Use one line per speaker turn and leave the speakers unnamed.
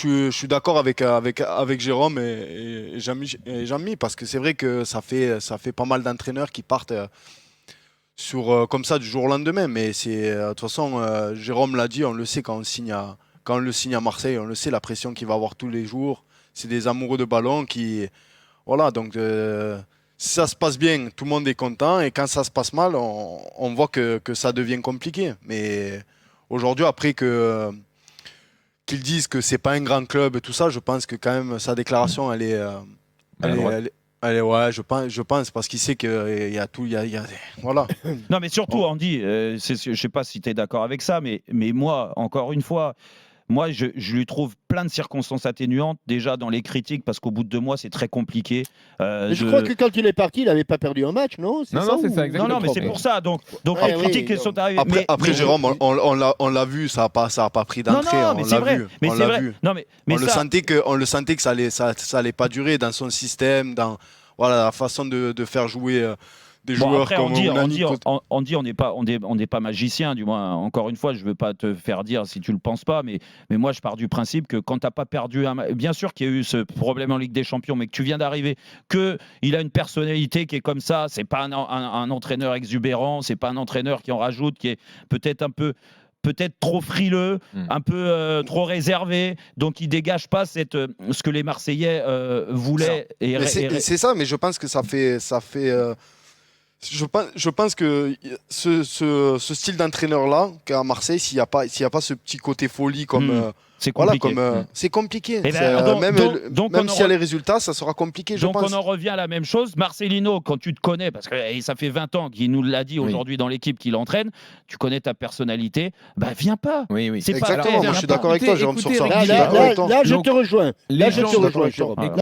je suis d'accord avec Jérôme et Jean-Mi, parce que c'est vrai que ça fait pas mal d'entraîneurs qui partent comme ça du jour au lendemain. Mais de toute façon, Jérôme l'a dit, on le sait quand on le signe à Marseille, on le sait, la pression qu'il va avoir tous les jours. C'est des amoureux de ballon qui. Voilà, donc si ça se passe bien, tout le monde est content. Et quand ça se passe mal, on voit que ça devient compliqué. Mais aujourd'hui, après qu'ils disent que c'est pas un grand club et tout ça, je pense que quand même sa déclaration, elle est,
Maladroite.
ouais, je pense parce qu'il sait qu'il y a tout, voilà.
Non, mais surtout, Andy, je sais pas si tu es d'accord avec ça, mais moi, encore une fois, moi, je lui trouve plein de circonstances atténuantes, déjà dans les critiques, parce qu'au bout de 2 mois, c'est très compliqué.
Mais je crois que quand il est parti, il n'avait pas perdu un match, non?
Non,
ça
c'est
ou-
ça,
Non,
exactement.
non, mais c'est pour ça. Donc
Ouais,
les critiques
oui,
qui sont arrivées.
Après, Jérôme, on l'a vu, ça a pas pris
Non,
d'entrée,
non, mais
on
c'est
l'a
vrai.
vu,
Mais
on
c'est
l'a
vrai.
vu.
Non, mais
On le sentait que ça allait pas durer dans son système, dans voilà, la façon de faire jouer des
Bon,
joueurs
après,
comme Ounani.
on n'est pas magicien, du moins. Encore une fois, je ne veux pas te faire dire si tu ne le penses pas, mais moi, je pars du principe que quand tu n'as pas perdu bien sûr qu'il y a eu ce problème en Ligue des Champions, mais que tu viens d'arriver, qu'il a une personnalité qui est comme ça, c'est pas un entraîneur exubérant, c'est pas un entraîneur qui en rajoute, qui est peut-être trop frileux, un peu trop réservé, donc il dégage pas ce que les Marseillais voulaient.
C'est ça, mais je pense que ça fait. Je pense que ce style d'entraîneur-là, qu'à Marseille, s'il n'y a pas ce petit côté folie comme.
C'est
Voilà,
compliqué.
c'est compliqué.
Eh ben,
Même s'il y a les résultats, ça sera compliqué, je
donc
pense.
on en revient à la même chose. Marcelino, quand tu te connais, parce que ça fait 20 ans qu'il nous l'a dit aujourd'hui dans l'équipe qu'il entraîne, tu connais ta personnalité, bah viens pas.
Oui.
C'est pas
Exactement,
la
moi je suis d'accord avec toi, Jérôme, sur ça.
Écoutez,
Là,
Je suis d'accord avec toi.
je te rejoins. Là, je te
gens-
rejoins, Jérôme.